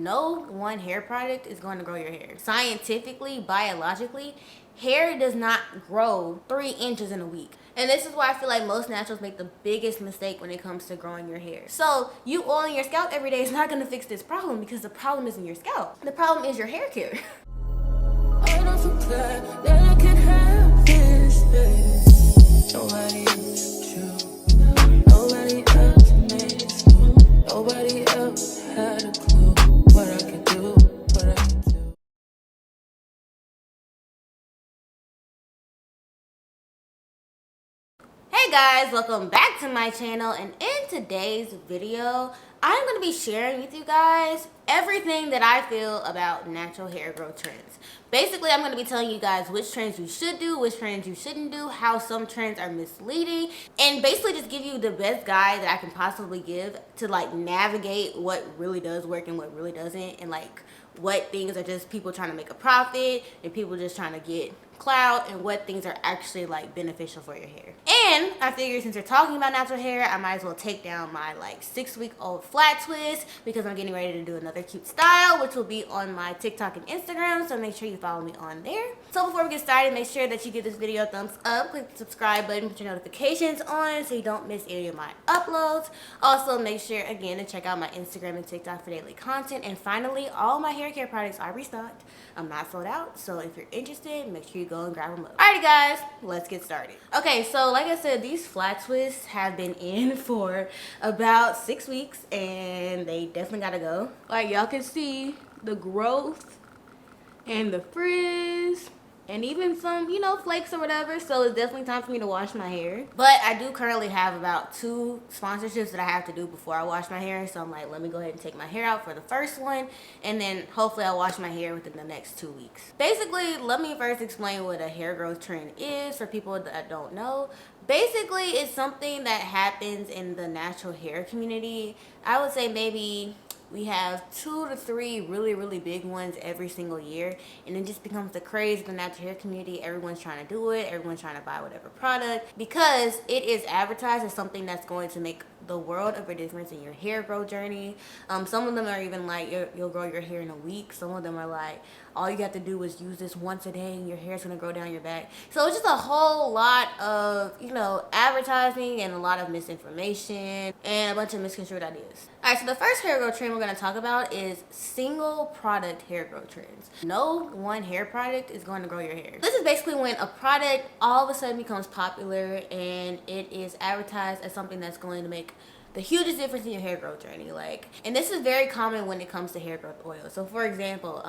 No one hair product is going to grow your hair. Scientifically, biologically, hair does not grow 3 inches in a week. And this is why I feel like most naturals make the biggest mistake when it comes to growing your hair. So you oiling your scalp every day is not going to fix this problem, because the problem isn't your scalp. The problem is your hair care. I don't forget that I can have this, baby. Nobody else you. Nobody else makes you. Nobody else had a clue what I could do, what I could do. Hey guys, welcome back to my channel, and in today's video I'm going to be sharing with you guys everything that I feel about natural hair growth trends. Basically, I'm going to be telling you guys which trends you should do, which trends you shouldn't do, how some trends are misleading, and basically just give you the best guide that I can possibly give to like navigate what really does work and what really doesn't, and like what things are just people trying to make a profit and people just trying to get clout, and what things are actually like beneficial for your hair. And I figured since we're talking about natural hair, I might as well take down my like 6-week-old flat twist, because I'm getting ready to do another cute style, which will be on my TikTok and Instagram, so make sure you follow me on there. So before we get started, make sure that you give this video a thumbs up, click the subscribe button, put your notifications on so you don't miss any of my uploads. Also make sure again to check out my Instagram and TikTok for daily content. And finally, all my hair care products are restocked. I'm not sold out, so if you're interested, make sure you go and grab them up. Alrighty guys, let's get started. Okay, so like I said, these flat twists have been in for about 6 weeks and they definitely gotta go. Like y'all can see the growth and the frizz and even some, you know, flakes or whatever. So it's definitely time for me to wash my hair. But I do currently have about 2 sponsorships that I have to do before I wash my hair. So I'm like, let me go ahead and take my hair out for the first one, and then hopefully I'll wash my hair within the next 2 weeks. Basically, let me first explain what a hair growth trend is for people that don't know. Basically, it's something that happens in the natural hair community. I would say maybe we have 2 to 3 really big ones every single year, and it just becomes the craze of the natural hair community. Everyone's trying to do it, everyone's trying to buy whatever product, because it is advertised as something that's going to make the world of a difference in your hair growth journey. Some of them are even like you'll grow your hair in a week. Some of them are like all you have to do is use this once a day and your hair's gonna grow down your back. So it's just a whole lot of, you know, advertising and a lot of misinformation and a bunch of misconstrued ideas. Alright, so the first hair growth trend we're gonna talk about is single product hair growth trends. No one hair product is going to grow your hair. This is basically when a product all of a sudden becomes popular and it is advertised as something that's going to make the hugest difference in your hair growth journey. Like, and this is very common when it comes to hair growth oil. So for example,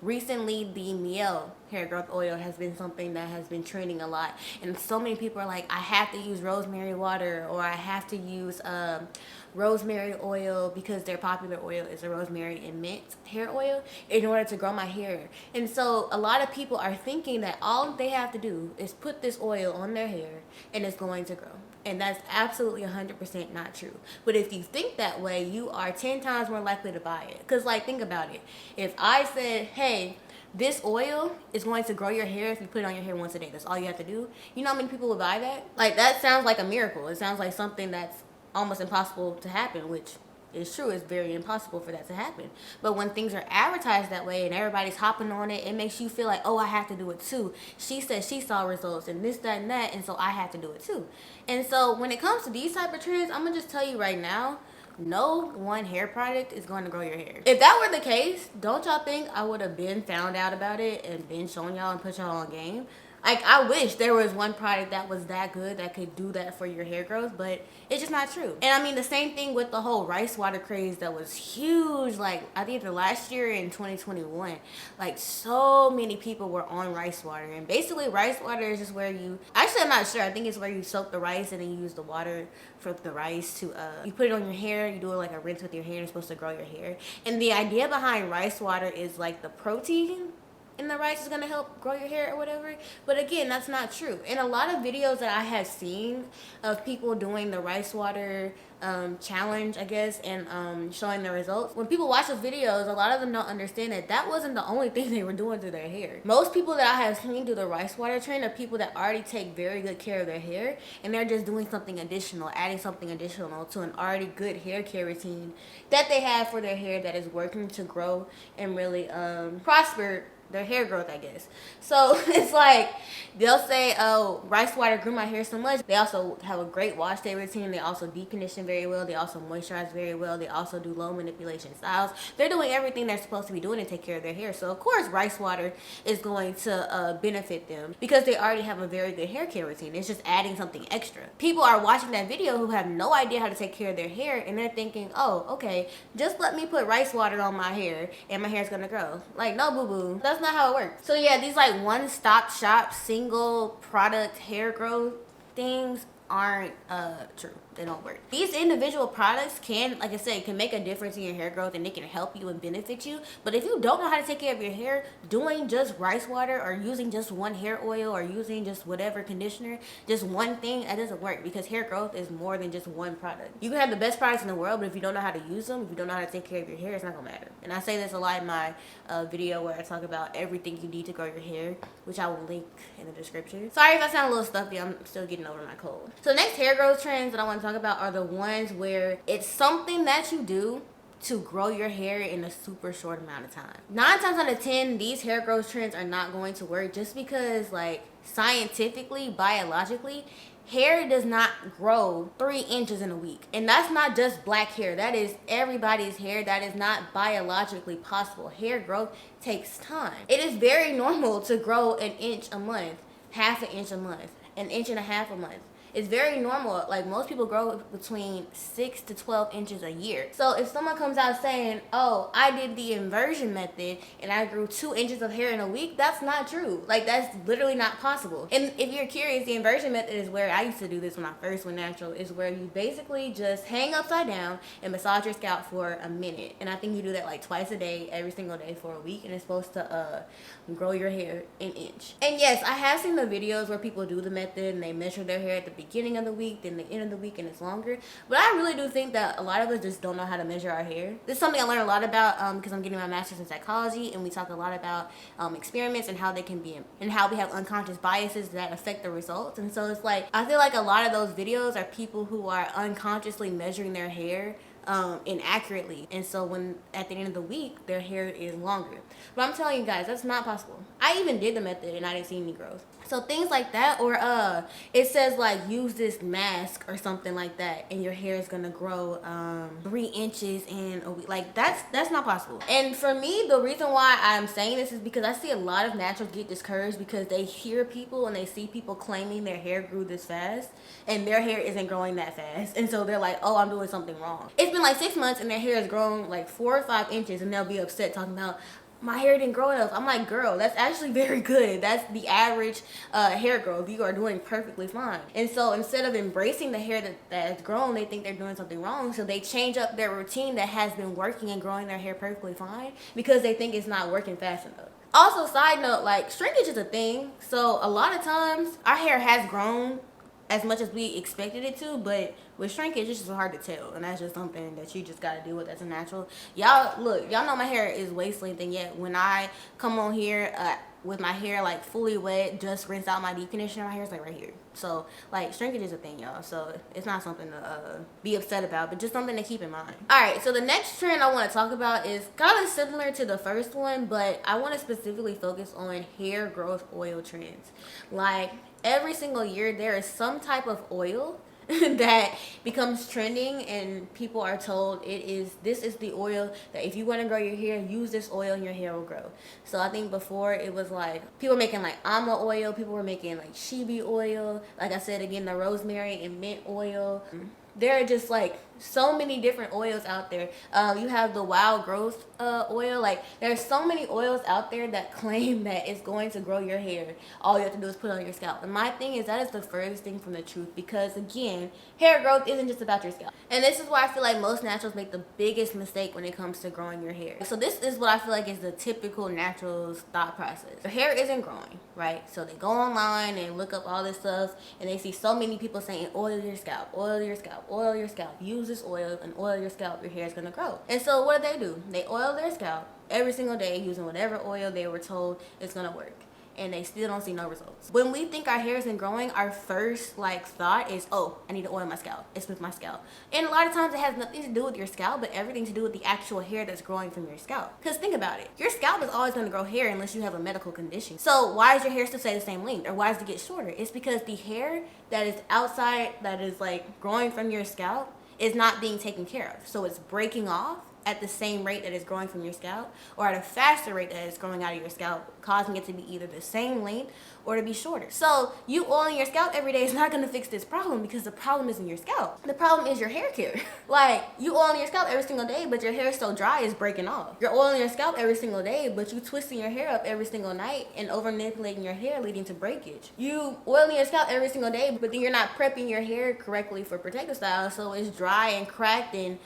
recently the Miel hair growth oil has been something that has been trending a lot, and so many people are like, I have to use rosemary water, or I have to use rosemary oil, because their popular oil is a rosemary and mint hair oil, in order to grow my hair. And so a lot of people are thinking that all they have to do is put this oil on their hair and it's going to grow. And that's absolutely 100% not true. But if you think that way, you are 10 times more likely to buy it. Because like, think about it. If I said, hey, this oil is going to grow your hair if you put it on your hair once a day, that's all you have to do, you know how many people would buy that? Like, that sounds like a miracle. It sounds like something that's almost impossible to happen, which is true. It's very impossible for that to happen. But when things are advertised that way and everybody's hopping on it, it makes you feel like, oh, I have to do it too. She said she saw results and this, that, and that, and so I have to do it too. And so when it comes to these type of trends, I'm gonna just tell you right now, no one hair product is going to grow your hair. If that were the case, don't y'all think I would have been found out about it and been showing y'all and put y'all on game? Like, I wish there was one product that was that good that could do that for your hair growth, but it's just not true. And I mean, the same thing with the whole rice water craze that was huge, like, I think the last year in 2021, like, so many people were on rice water. And basically, rice water is just where you, actually, I'm not sure, I think it's where you soak the rice and then you use the water from the rice to, you put it on your hair, you do it like a rinse with your hair, and it's supposed to grow your hair. And the idea behind rice water is like the protein in the rice is gonna help grow your hair or whatever. But again, that's not true. In a lot of videos that I have seen of people doing the rice water challenge, I guess, and showing the results, when people watch those videos, a lot of them don't understand that that wasn't the only thing they were doing to their hair. Most people that I have seen do the rice water trend are people that already take very good care of their hair, and they're just doing something additional, adding something additional to an already good hair care routine that they have for their hair that is working to grow and really prosper their hair growth, I guess. So it's like they'll say, oh, rice water grew my hair so much. They also have a great wash day routine. They also deep condition very well. They also moisturize very well. They also do low manipulation styles. They're doing everything they're supposed to be doing to take care of their hair. So of course rice water is going to benefit them because they already have a very good hair care routine. It's just adding something extra. People are watching that video who have no idea how to take care of their hair, and they're thinking, oh, okay, just let me put rice water on my hair and my hair's gonna grow. Like, no, boo-boo. That's not how it works. So yeah, these like one-stop shop single product hair growth things aren't true. They don't work. These individual products can, like I said, can make a difference in your hair growth, and they can help you and benefit you. But if you don't know how to take care of your hair, doing just rice water or using just one hair oil or using just whatever conditioner, just one thing, that doesn't work, because hair growth is more than just one product. You can have the best products in the world, but if you don't know how to use them, if you don't know how to take care of your hair, it's not gonna matter. And I say this a lot in my video where I talk about everything you need to grow your hair, which I will link in the description. Sorry if I sound a little stuffy, I'm still getting over my cold. So the next hair growth trends that I want to talk about are the ones where it's something that you do to grow your hair in a super short amount of time. 9 times out of 10, these hair growth trends are not going to work, just because, like, scientifically, biologically, hair does not grow 3 inches in a week. And that's not just black hair. That is everybody's hair. That is not biologically possible. Hair growth takes time. It is very normal to grow an inch a month, half an inch a month, an inch and a half a month. It's very normal. Like, most people grow between 6 to 12 inches a year. So if someone comes out saying, oh, I did the inversion method and I grew 2 inches of hair in a week, that's not true. Like, that's literally not possible. And if you're curious, the inversion method is where I used to do this when I first went natural, is where you basically just hang upside down and massage your scalp for a minute. And I think you do that like twice a day, every single day for a week, and it's supposed to grow your hair an inch. And yes, I have seen the videos where people do the method and they measure their hair at the beginning of the week, then the end of the week, and it's longer. But I really do think that a lot of us just don't know how to measure our hair. This is something I learned a lot about because I'm getting my master's in psychology, and we talk a lot about experiments and how they can be, and how we have unconscious biases that affect the results. And so it's like, I feel like a lot of those videos are people who are unconsciously measuring their hair inaccurately, and so when at the end of the week their hair is longer. But I'm telling you guys, that's not possible. I even did the method and I didn't see any growth. So things like that, or it says like use this mask or something like that and your hair is gonna grow 3 inches in a week. Like, that's not possible. And for me, the reason why I'm saying this is because I see a lot of naturals get discouraged because they hear people and they see people claiming their hair grew this fast and their hair isn't growing that fast, and so they're like, oh, I'm doing something wrong. It's been like 6 months and their hair has grown like 4 or 5 inches, and they'll be upset talking about, my hair didn't grow enough. I'm like, girl, that's actually very good. That's the average hair growth. You are doing perfectly fine. And so instead of embracing the hair that has grown, they think they're doing something wrong. So they change up their routine that has been working and growing their hair perfectly fine because they think it's not working fast enough. Also, side note, like, shrinkage is a thing. So a lot of times our hair has grown as much as we expected it to, but with shrinkage, it's just hard to tell, and that's just something that you just gotta deal with as a natural. Y'all, look, y'all know my hair is waist length, and yet when I come on here with my hair like fully wet, just rinse out my deep conditioner, my hair's like right here. So like, shrinkage is a thing, y'all, so it's not something to be upset about, but just something to keep in mind. All right, so the next trend I want to talk about is kind of similar to the first one, but I want to specifically focus on hair growth oil trends. Like, every single year there is some type of oil that becomes trending, and people are told this is the oil that if you want to grow your hair, use this oil and your hair will grow. So I think before it was like people were making like Amla oil, people were making like Shibi oil, like I said again, the rosemary and mint oil. There are just like so many different oils out there. You have the wild growth oil. Like, there's so many oils out there that claim that it's going to grow your hair. All you have to do is put it on your scalp. And my thing is, that is the furthest thing from the truth, because again, hair growth isn't just about your scalp. And this is why I feel like most naturals make the biggest mistake when it comes to growing your hair. So this is what I feel like is the typical natural's thought process. Your hair isn't growing, right? So they go online and look up all this stuff, and they see so many people saying, oil your scalp, oil your scalp, oil your scalp, use this oil and oil your scalp, your hair is gonna grow. And so what do? They oil their scalp every single day using whatever oil they were told is gonna work, and they still don't see no results. When we think our hair isn't growing, our first thought is, oh, I need to oil my scalp, it's with my scalp. And a lot of times it has nothing to do with your scalp, but everything to do with the actual hair that's growing from your scalp. Because think about it, your scalp is always going to grow hair unless you have a medical condition. So why is your hair still stay the same length, or why does it get shorter? It's because the hair that is outside, that is growing from your scalp, is not being taken care of. So it's breaking off at the same rate that it's growing from your scalp, or at a faster rate that it's growing out of your scalp, causing it to be either the same length or to be shorter. So you oiling your scalp every day is not gonna fix this problem, because the problem isn't your scalp. The problem is your hair care. Like, you oiling your scalp every single day, but your hair is so dry it's breaking off. You're oiling your scalp every single day, but you twisting your hair up every single night and over manipulating your hair, leading to breakage. You oiling your scalp every single day, but then you're not prepping your hair correctly for protective style, so it's dry and cracked and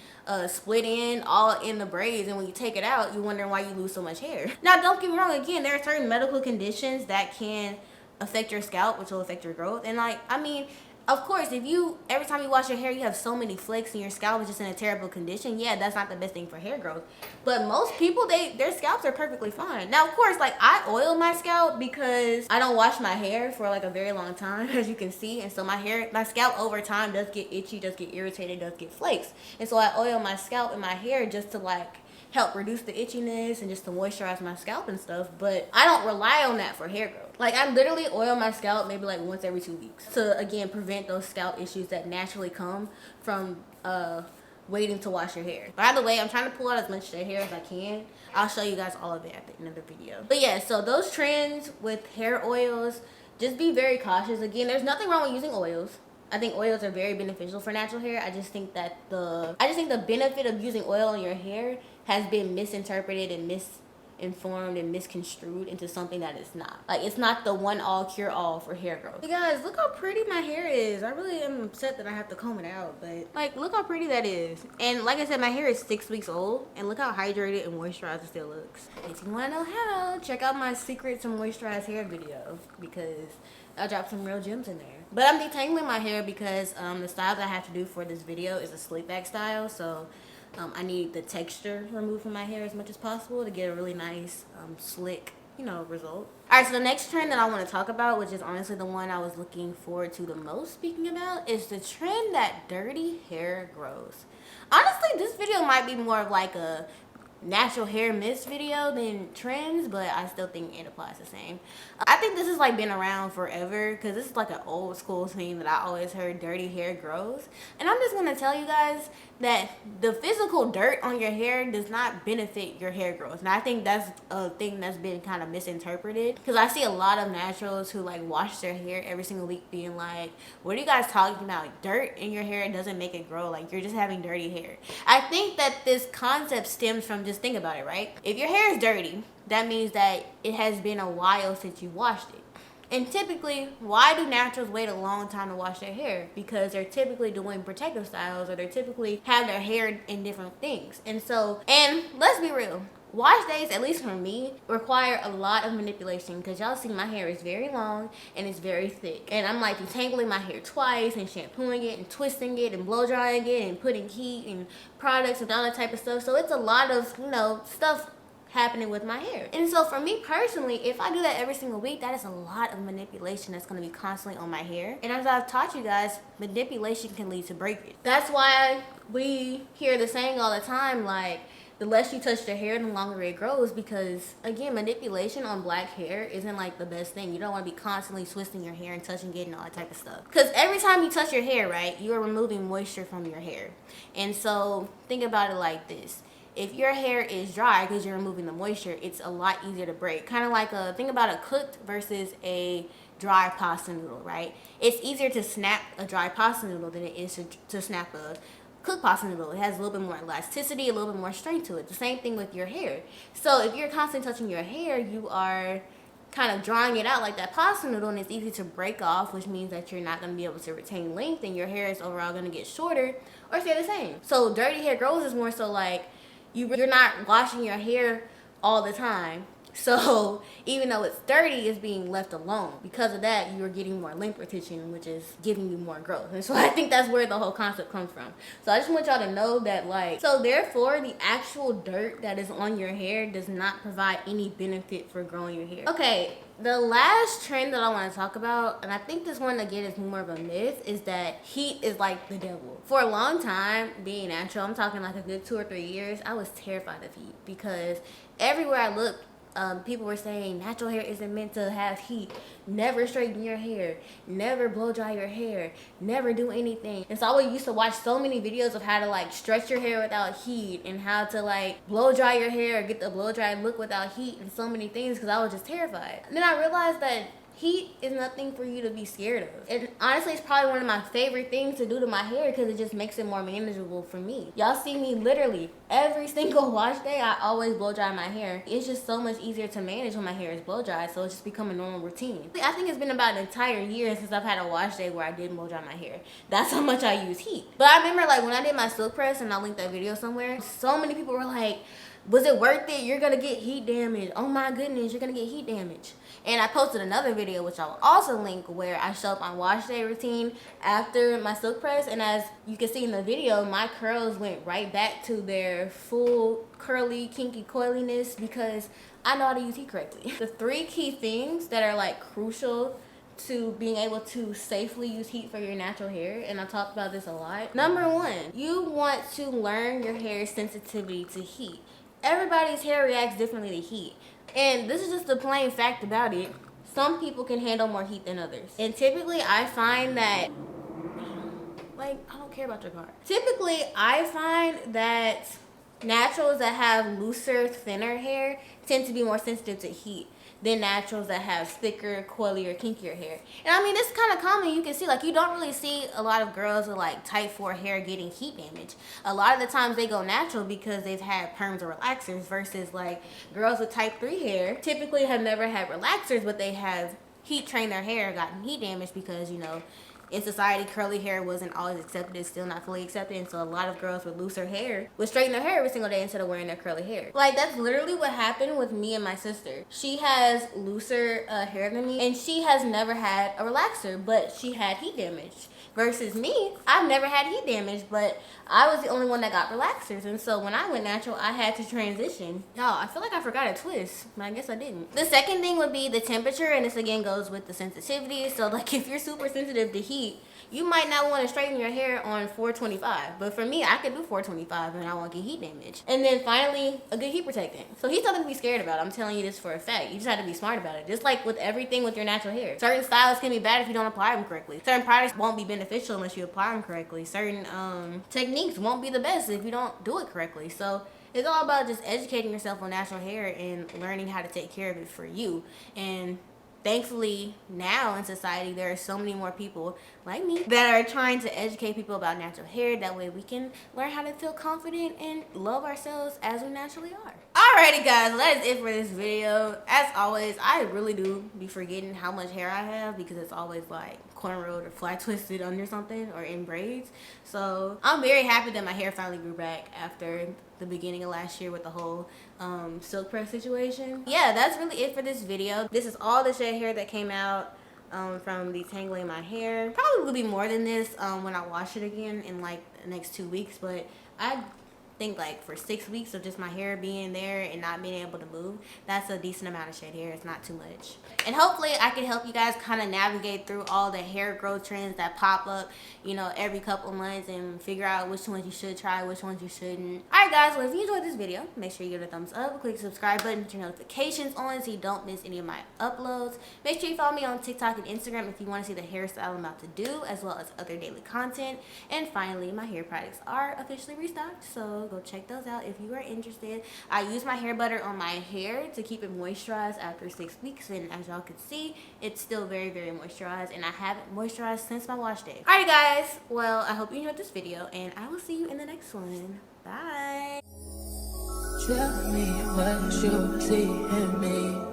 split in, all in the braids, and when you take it out, you're wondering why you lose so much hair. Now, don't get me wrong, again, there are certain medical conditions that can affect your scalp, which will affect your growth. And of course, if every time you wash your hair, you have so many flakes and your scalp is just in a terrible condition, yeah, that's not the best thing for hair growth. But most people, their scalps are perfectly fine. Now, of course, I oil my scalp because I don't wash my hair for a very long time, as you can see. And so my scalp over time does get itchy, does get irritated, does get flakes. And so I oil my scalp and my hair just to help reduce the itchiness and just to moisturize my scalp and stuff. But I don't rely on that for hair growth. I literally oil my scalp maybe once every 2 weeks to, again, prevent those scalp issues that naturally come from waiting to wash your hair. By the way, I'm trying to pull out as much hair as I can. I'll show you guys all of it at the end of the video. But yeah, so those trends with hair oils, just be very cautious. Again, there's nothing wrong with using oils. I think oils are very beneficial for natural hair. I just think that the benefit of using oil on your hair has been misinterpreted and misinformed and misconstrued into something that it's not. It's not the one all cure all for hair growth. Hey guys, look how pretty my hair is. I really am upset that I have to comb it out, but look how pretty that is. And like I said, my hair is 6 weeks old, and look how hydrated and moisturized it still looks. If you want to know how, check out my secret to moisturized hair video, because I dropped some real gems in there. But I'm detangling my hair because the style that I have to do for this video is a slick back style, so I need the texture removed from my hair as much as possible to get a really nice, slick, result. Alright, so the next trend that I want to talk about, which is honestly the one I was looking forward to the most speaking about, is the trend that dirty hair grows. Honestly, this video might be more of a natural hair myths video than trends, but I still think it applies the same. I think this has been around forever, because this is an old school thing that I always heard, dirty hair grows. And I'm just gonna tell you guys that the physical dirt on your hair does not benefit your hair growth. And I think that's a thing that's been kind of misinterpreted, because I see a lot of naturals who wash their hair every single week being what are you guys talking about? Dirt in your hair doesn't make it grow. You're just having dirty hair. I think that this concept stems from, just think about it, right? If your hair is dirty, that means that it has been a while since you washed it. And typically, why do naturals wait a long time to wash their hair? Because they're typically doing protective styles, or they typically have their hair in different things. And let's be real, wash days, at least for me, require a lot of manipulation, because y'all see my hair is very long and it's very thick. And I'm detangling my hair twice and shampooing it and twisting it and blow drying it and putting heat and products and all that type of stuff. So it's a lot of, stuff happening with my hair. And so for me personally, if I do that every single week, that is a lot of manipulation that's going to be constantly on my hair. And as I've taught you guys, manipulation can lead to breakage. That's why we hear the saying all the time, the less you touch the hair, the longer it grows, because again, manipulation on black hair isn't the best thing. You don't want to be constantly twisting your hair and touching it and all that type of stuff, because every time you touch your hair, right, you are removing moisture from your hair. And so think about it like this: if your hair is dry because you're removing the moisture, it's a lot easier to break. Kind of think about a cooked versus a dry pasta noodle, right? It's easier to snap a dry pasta noodle than it is to snap a cooked pasta noodle. It has a little bit more elasticity, a little bit more strength to it. The same thing with your hair. So if you're constantly touching your hair, you are kind of drawing it out like that pasta noodle, and it's easy to break off, which means that you're not going to be able to retain length, and your hair is overall going to get shorter or stay the same. So dirty hair grows is more so like you're not washing your hair all the time. So even though it's dirty, it's being left alone. Because of that, you're getting more length retention, which is giving you more growth. And so I think that's where the whole concept comes from. So I just want y'all to know that, like, so therefore the actual dirt that is on your hair does not provide any benefit for growing your hair. Okay, the last trend that I want to talk about, and I think this one again is more of a myth, is that heat is like the devil. For a long time, being natural, I'm talking like a good 2 or 3 years, I was terrified of heat because everywhere I looked, people were saying natural hair isn't meant to have heat. Never straighten your hair. Never blow dry your hair. Never do anything. And so I used to watch so many videos of how to like stretch your hair without heat and how to like blow dry your hair or get the blow dry look without heat and so many things because I was just terrified. And then I realized that heat is nothing for you to be scared of. And honestly, it's probably one of my favorite things to do to my hair because it just makes it more manageable for me. Y'all see me literally every single wash day, I always blow dry my hair. It's just so much easier to manage when my hair is blow dry, so it's just become a normal routine. I think it's been about an entire year since I've had a wash day where I didn't blow dry my hair. That's how much I use heat. But I remember like when I did my silk press, and I'll link that video somewhere, so many people were like, was it worth it? You're gonna get heat damage. Oh my goodness, you're gonna get heat damage. And I posted another video, which I will also link, where I show up my wash day routine after my silk press. And as you can see in the video, my curls went right back to their full curly, kinky coiliness because I know how to use heat correctly. The 3 key things that are like crucial to being able to safely use heat for your natural hair, and I talked about this a lot. Number 1, you want to learn your hair's sensitivity to heat. Everybody's hair reacts differently to heat. And this is just the plain fact about it. Some people can handle more heat than others. And typically I find that, like, I don't care about your car. Typically I find that naturals that have looser, thinner hair tend to be more sensitive to heat than naturals that have thicker, coilier, kinkier hair. And I mean, it's kind of common. You can see, like, you don't really see a lot of girls with like type 4 hair getting heat damage. A lot of the times they go natural because they've had perms or relaxers, versus like girls with type 3 hair typically have never had relaxers, but they have heat trained their hair, gotten heat damage because, you know, in society, curly hair wasn't always accepted. It's still not fully accepted. And so a lot of girls with looser hair would straighten their hair every single day instead of wearing their curly hair. Like, that's literally what happened with me and my sister. She has looser hair than me, and she has never had a relaxer, but she had heat damage. Versus me, I've never had heat damage, but I was the only one that got relaxers. And so when I went natural, I had to transition. Y'all, I feel like I forgot a twist, but I guess I didn't. The second thing would be the temperature, and this again goes with the sensitivity. So like if you're super sensitive to heat, you might not want to straighten your hair on 425, but for me, I could do 425 and I won't get heat damage. And then finally, a good heat protectant. So he's nothing to be scared about. I'm telling you this for a fact. You just have to be smart about it. Just like with everything with your natural hair. Certain styles can be bad if you don't apply them correctly. Certain products won't be beneficial unless you apply them correctly. Certain techniques won't be the best if you don't do it correctly. So it's all about just educating yourself on natural hair and learning how to take care of it for you. And thankfully, now in society, there are so many more people like me that are trying to educate people about natural hair. That way we can learn how to feel confident and love ourselves as we naturally are. Alrighty guys, that is it for this video. As always, I really do be forgetting how much hair I have because it's always like cornrowed or flat twisted under something or in braids. So I'm very happy that my hair finally grew back after the beginning of last year with the whole silk press situation. Yeah, that's really it for this video. This is all the shed hair that came out from detangling my hair. Probably will be more than this when I wash it again in like the next 2 weeks, but I think like for 6 weeks of just my hair being there and not being able to move, that's a decent amount of shed hair. It's not too much. And hopefully I can help you guys kind of navigate through all the hair growth trends that pop up, you know, every couple months, and figure out which ones you should try, which ones you shouldn't. Alright guys, well if you enjoyed this video, make sure you give it a thumbs up, click the subscribe button, put your notifications on so you don't miss any of my uploads. Make sure you follow me on TikTok and Instagram if you want to see the hairstyle I'm about to do, as well as other daily content. And finally, my hair products are officially restocked, so Go check those out if you are interested. I use my hair butter on my hair to keep it moisturized after 6 weeks, and as y'all can see, it's still very, very moisturized, and I haven't moisturized since my wash day. Alright guys, well, I hope you enjoyed this video, and I will see you in the next one. Bye. Tell me what you see in me.